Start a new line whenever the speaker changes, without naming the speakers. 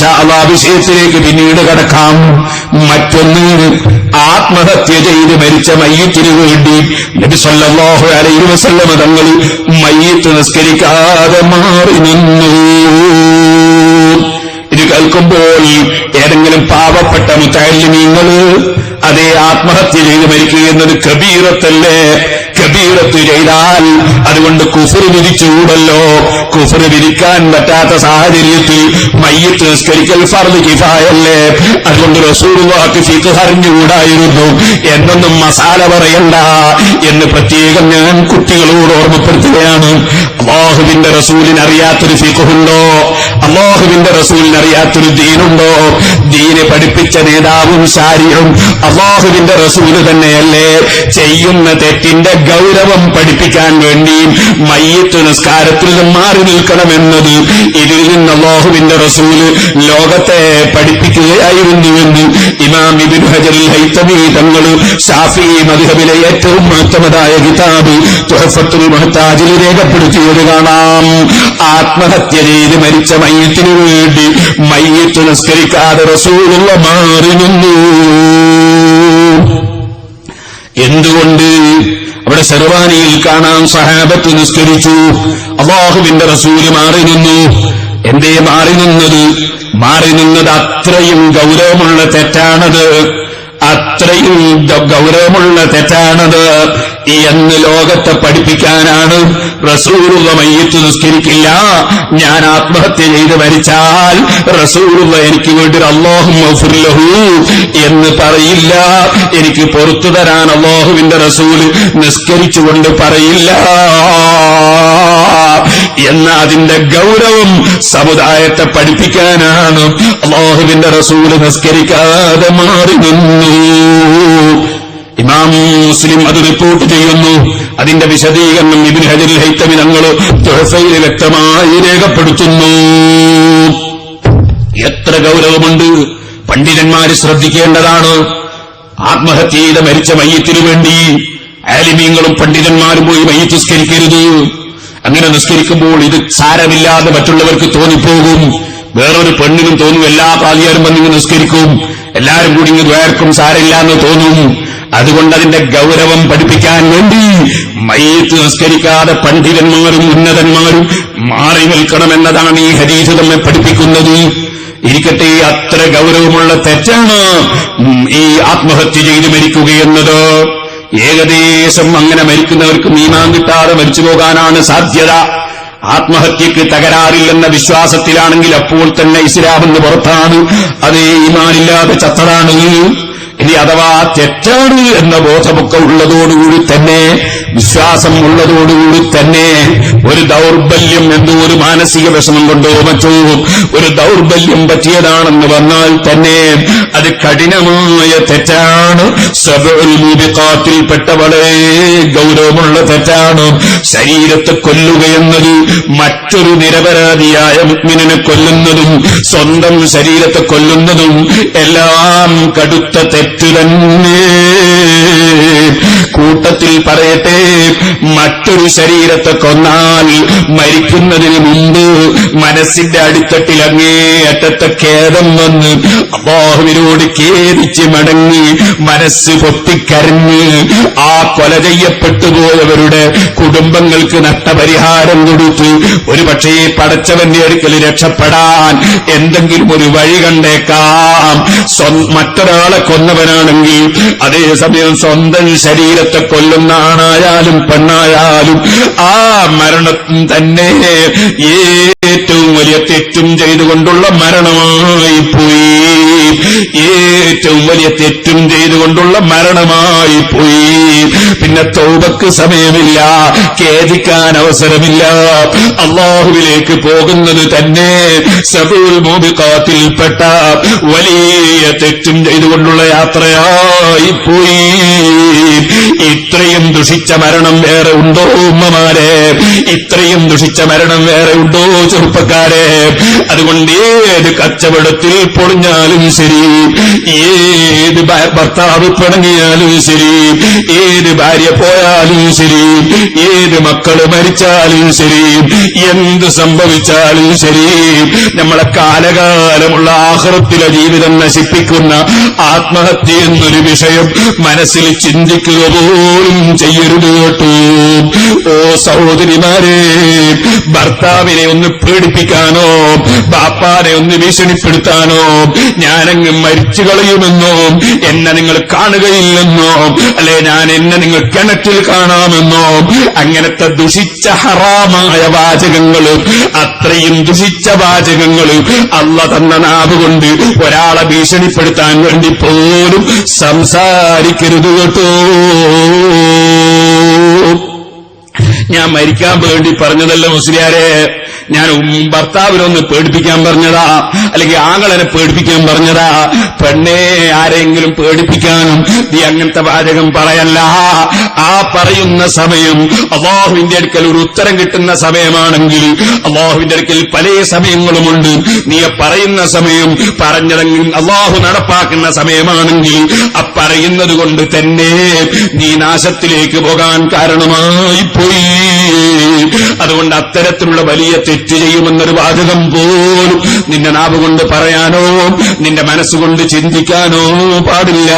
ഇൻഷാ അല്ലാഹ് വിഷയത്തിലേക്ക് പിന്നീട് കടക്കാം. മറ്റൊന്ന്, ആത്മഹത്യ ചെയ്ത് മരിച്ച മയ്യിത്തിന് വേണ്ടി നബി സല്ലല്ലാഹു അലൈഹി വസല്ലം തങ്ങൾ മയ്യിത്ത് നിസ്കരിക്കാതെ മാറി നിന്നു. ഇത് കേൾക്കുമ്പോൾ ഏതെങ്കിലും പാവപ്പെട്ട മുതഅല്ലിമീങ്ങൾ അതേ ആത്മഹത്യ ചെയ്ത് മരിക്കുക എന്നത് കബീറത്തല്ലേ? കബീറത്ത് ചെയ്താൽ അതുകൊണ്ട് കുഫ്ർ വിധിച്ചുകൂടല്ലോ. കുഫ്ർ വിധിക്കാൻ പറ്റാത്ത സാഹചര്യത്തിൽ മയ്യിത്ത് നിസ്കരിക്കൽ ഫർദ് കിഫായല്ലേ? അതുകൊണ്ട് റസൂലുള്ളാഹിക്ക് ഫിഖ് അറിഞ്ഞുകൂടായിരുന്നു എന്നൊന്നും മസാല പറയണ്ട എന്ന് പ്രത്യേകം ഞാൻ കുട്ടികളോട് ഓർമ്മപ്പെടുത്തുകയാണ്. അല്ലാഹുവിന്റെ റസൂലിന് അറിയാത്തൊരു ഫിഖ്ഹുണ്ടോ? അല്ലാഹുവിന്റെ റസൂലിന് അറിയാത്തൊരു ദീനുണ്ടോ? ദീന് പഠിപ്പിച്ച നേതാവും ശാരിയും അല്ലാഹുവിന്റെ റസൂല് തന്നെയല്ലേ? ചെയ്യുന്ന തെറ്റിന്റെ ഗൗരവം പഠിപ്പിക്കാൻ വേണ്ടി മയ്യിത്ത് നിസ്കാരത്തിൽ നിന്ന് മാറി നിൽക്കണമെന്നത് ഇതിൽ നിന്ന് അല്ലാഹുവിന്റെ റസൂല് ലോകത്തെ പഠിപ്പിക്കുകയായിരുന്നുവെന്ന് ഇമാം ഇബ്നു ഹജറുൽ ഹൈതമി തങ്ങൾ ശാഫിഈ മദ്ഹബിലെ ഏറ്റവും മഹത്തമതായ കിതാബ് തുഹഫത്തുൽ മുഹ്താജിൽ രേഖപ്പെടുത്തിയത് കാണാം. ആത്മഹത്യ ചെയ്ത് മരിച്ച മയ്യിത്തിന് വേണ്ടി മയ്യിത്ത് നിസ്കരിക്കാതെ റസൂലുള്ള മാറി നിന്നു. എന്തുകൊണ്ട്? അവിടെ ശർവാനിയിൽ കാണാം, സഹാബത്ത് നിസ്കരിച്ചു, അല്ലാഹുവിന്റെ റസൂല് മാറി നിന്നു. എന്തേ മാറി നിന്നത്? മാറി നിന്നത് അത്രയും ഗൗരവമുള്ള തെറ്റാണത്, അത്രയും ഗൗരവമുള്ള തെറ്റാണത് എന്ന് ലോകത്തെ പഠിപ്പിക്കാനാണ്. റസൂലുള്ള മയ്യിത്ത് നിസ്കരിക്കില്ല, ഞാൻ ആത്മഹത്യ ചെയ്ത് മരിച്ചാൽ റസൂലുള്ള എനിക്ക് വേണ്ടി അല്ലാഹുമ്മ ഗ്ഫിർ ലഹു എന്ന് പറയില്ല, എനിക്ക് പുറത്തു തരാൻ അല്ലാഹുവിന്റെ റസൂല് നിസ്കരിച്ചുകൊണ്ട് പറയില്ല എന്ന അതിന്റെ ഗൗരവം സമുദായത്തെ പഠിപ്പിക്കാനാണ് അല്ലാഹുവിന്റെ റസൂല് നിസ്കരിക്കാതെ മാറി നിന്നു. ഇമാം മുസ്ലിം അത് റിപ്പോർട്ട് ചെയ്യുന്നു. അതിന്റെ വിശദീകരണം ഇബ്നു ഹജറുൽ ഹൈതമി തങ്ങൾ തുഹഫയിൽ വ്യക്തമായി രേഖപ്പെടുത്തുന്നു. എത്ര ഗൗരവമുണ്ട്! പണ്ഡിതന്മാര് ശ്രദ്ധിക്കേണ്ടതാണ്. ആത്മഹത്യ ചെയ്ത് മരിച്ച മയ്യിത്തിനു വേണ്ടി ആലിമീങ്ങളും പണ്ഡിതന്മാരും പോയി മയ്യിത്ത് നിസ്കരിക്കരുത്. അങ്ങനെ നിസ്കരിക്കുമ്പോൾ ഇത് സാരമില്ലാതെ മറ്റുള്ളവർക്ക് തോന്നിപ്പോകും. വേറൊരു പെണ്ണിനും തോന്നും, എല്ലാ പാതിയാരും വന്നിങ്ങ് നിസ്കരിക്കും, എല്ലാരും കൂടി ഇങ്ങ് വേർക്കും, സാരമില്ല എന്ന് തോന്നും. അതുകൊണ്ട് അതിന്റെ ഗൗരവം പഠിപ്പിക്കാൻ വേണ്ടി മയ്യിത്ത് നിസ്കരിക്കാതെ പണ്ഡിതന്മാരും ഉന്നതന്മാരും മാറി നിൽക്കണമെന്നതാണ് ഈ ഹദീസ് നമ്മെ പഠിപ്പിക്കുന്നത്. ഇരിക്കട്ടെ, അത്ര ഗൗരവമുള്ള തെറ്റാണ് ഈ ആത്മഹത്യ ചെയ്ത് മരിക്കുകയെന്നത്. ഏകദേശം അങ്ങനെ മരിക്കുന്നവർക്ക് ഈമാൻ കിട്ടാതെ മരിച്ചു പോകാനാണ് സാധ്യത. ആത്മഹത്യക്ക് തകരാറില്ലെന്ന വിശ്വാസത്തിലാണെങ്കിൽ അപ്പോൾ തന്നെ ഇസ്ലാമെന്ന് പുറത്താണ്, അത് ഈമാനില്ലാതെ ചത്തതാണ്. ഇനി അഥവാ തെറ്റാണ് എന്ന ബോധമൊക്കെ ഉള്ളതോടുകൂടി തന്നെ, വിശ്വാസം ഉള്ളതോടുകൂടി തന്നെ ഒരു ദൗർബല്യം, എന്തോ ഒരു മാനസിക വിഷമം കൊണ്ടോ മറ്റോ ഒരു ദൗർബല്യം പറ്റിയതാണെന്ന് വന്നാൽ തന്നെ അത് കഠിനമായ തെറ്റാണ്. സബഉൽ മൂബിഖാത്തിൽപ്പെട്ട വളരെ ഗൗരവമുള്ള തെറ്റാണ്. ശരീരത്തെ കൊല്ലുകയെന്നത് മറ്റൊരു നിരപരാധിയായ മുഅ്മിനിനെ കൊല്ലുന്നതും സ്വന്തം ശരീരത്തെ കൊല്ലുന്നതും എല്ലാം കടുത്ത തെറ്റ് തന്നെ. കൂട്ടത്തിൽ പറയട്ടെ, മറ്റൊരു ശരീരത്തെ കൊന്നാൽ മരിക്കുന്നതിന് മുമ്പ് മനസ്സിന്റെ അടിത്തട്ടിൽ അങ്ങേയറ്റത്തെ ഖേദം വന്ന് അല്ലാഹുവിനോട് ഖേദിച്ച് മടങ്ങി മനസ്സ് പൊട്ടിക്കരഞ്ഞ് ആ കൊല ചെയ്യപ്പെട്ടു പോയവരുടെ കുടുംബങ്ങൾക്ക് നഷ്ടപരിഹാരം കൊടുത്ത് ഒരുപക്ഷേ പടച്ചവന്റെ അടുക്കൽ രക്ഷപ്പെടാൻ എന്തെങ്കിലും ഒരു വഴി കണ്ടേക്കാം. മറ്റൊരാളെ കൊന്നവനാണെങ്കിൽ അതേസമയം സ്വന്തം ശരീരത്തെ കൊല്ലുന്ന ആണായാലും പെണ്ണായാലും ആ മരണം തന്നെ ഏറ്റവും വലിയ തെറ്റും ചെയ്തുകൊണ്ടുള്ള മരണമായി പോയി. ഏറ്റവും വലിയ തെറ്റും ചെയ്തുകൊണ്ടുള്ള മരണമായി പോയി. പിന്നെ തൗബക്ക് സമയമില്ല, ഖേദിക്കാൻ അവസരമില്ല. അല്ലാഹുവിലേക്ക് പോകുന്നത് തന്നെ സബഉൽ മൂബിഖാത്തിൽപ്പെട്ട വലിയ തെറ്റും ചെയ്തുകൊണ്ടുള്ള യാത്രയായി പോയി. ഇത്രയും ദുഷിച്ച മരണം വേറെ ഉണ്ടോ ഉമ്മമാരെ? ഇത്രയും ദുഷിച്ച മരണം വേറെ ഉണ്ടോ ചെറുപ്പക്കാരെ? അതുകൊണ്ട് ഏത് കച്ചവടത്തിൽ പൊളിഞ്ഞാലും ശരി, ഏത് ഭർത്താവ് പിണങ്ങിയാലും ശരി, ഏത് ഭാര്യ പോയാലും ശരി, ഏത് മക്കള് മരിച്ചാലും ശരി, എന്ത് സംഭവിച്ചാലും ശരി, നമ്മളെ കാലകാലമുള്ള ആഖിറത്തിലെ ജീവിതം നശിപ്പിക്കുന്ന ആത്മഹത്യ എന്നൊരു വിഷയം മനസ്സിൽ ചിന്തിക്കുക പോലും ചെയ്യരുത് കേട്ടോ. ഓ സഹോദരിമാരെ, ഭർത്താവിനെ ഒന്ന് പേടിപ്പിക്കാനോ ബാപ്പാനെ ഒന്ന് ഭീഷണിപ്പെടുത്താനോ ഞാനങ്ങ് മരിച്ചു കളയുമെന്നോ എന്നെ നിങ്ങൾ കാണുകയില്ലെന്നോ അല്ലെ ഞാൻ എന്നെ നിങ്ങൾ കിണറ്റിൽ കാണാമെന്നോ അങ്ങനത്തെ ദുഷിച്ച ഹറാമായ വാചകങ്ങൾ, അത്രയും ദുഷിച്ച വാചകങ്ങൾ അല്ലാഹ് തന്ന നാവ് കൊണ്ട് ഒരാളെ ഭീഷണിപ്പെടുത്താൻ വേണ്ടി പോലും സംസാരിക്കരുത് കേട്ടോ. ഞാൻ മരിക്കാൻ വേണ്ടി പറഞ്ഞതല്ല മുസ്ലിയാരെ, ഞാൻ ഭർത്താവിനൊന്ന് പേടിപ്പിക്കാൻ പറഞ്ഞതാ, അല്ലെങ്കിൽ ആങ്ങളനെ പേടിപ്പിക്കാൻ പറഞ്ഞതാ. പെണ്ണെ ആരെങ്കിലും പേടിപ്പിക്കാനും നീ അങ്ങനത്തെ വാചകം പറയല്ല. ആ പറയുന്ന സമയം അല്ലാഹുവിന്റെ അടുക്കൽ ഒരു ഉത്തരം കിട്ടുന്ന സമയമാണെങ്കിൽ, അല്ലാഹുവിന്റെ അടുക്കൽ പല സമയങ്ങളുമുണ്ട്, നീ പറയുന്ന സമയം പറഞ്ഞതെങ്കിൽ അല്ലാഹു നടപ്പാക്കുന്ന സമയമാണെങ്കിൽ പറയുന്നത് കൊണ്ട് തന്നെ നീ നാശത്തിലേക്ക് പോകാൻ കാരണമായി പോയി. അതുകൊണ്ട് അത്തരത്തിലുള്ള വലിയ തെറ്റ് ചെയ്യുമെന്നൊരു വാചകം പോലും നിന്റെ നാവ് കൊണ്ട് പറയാനോ നിന്റെ മനസ്സുകൊണ്ട് ചിന്തിക്കാനോ പാടില്ല.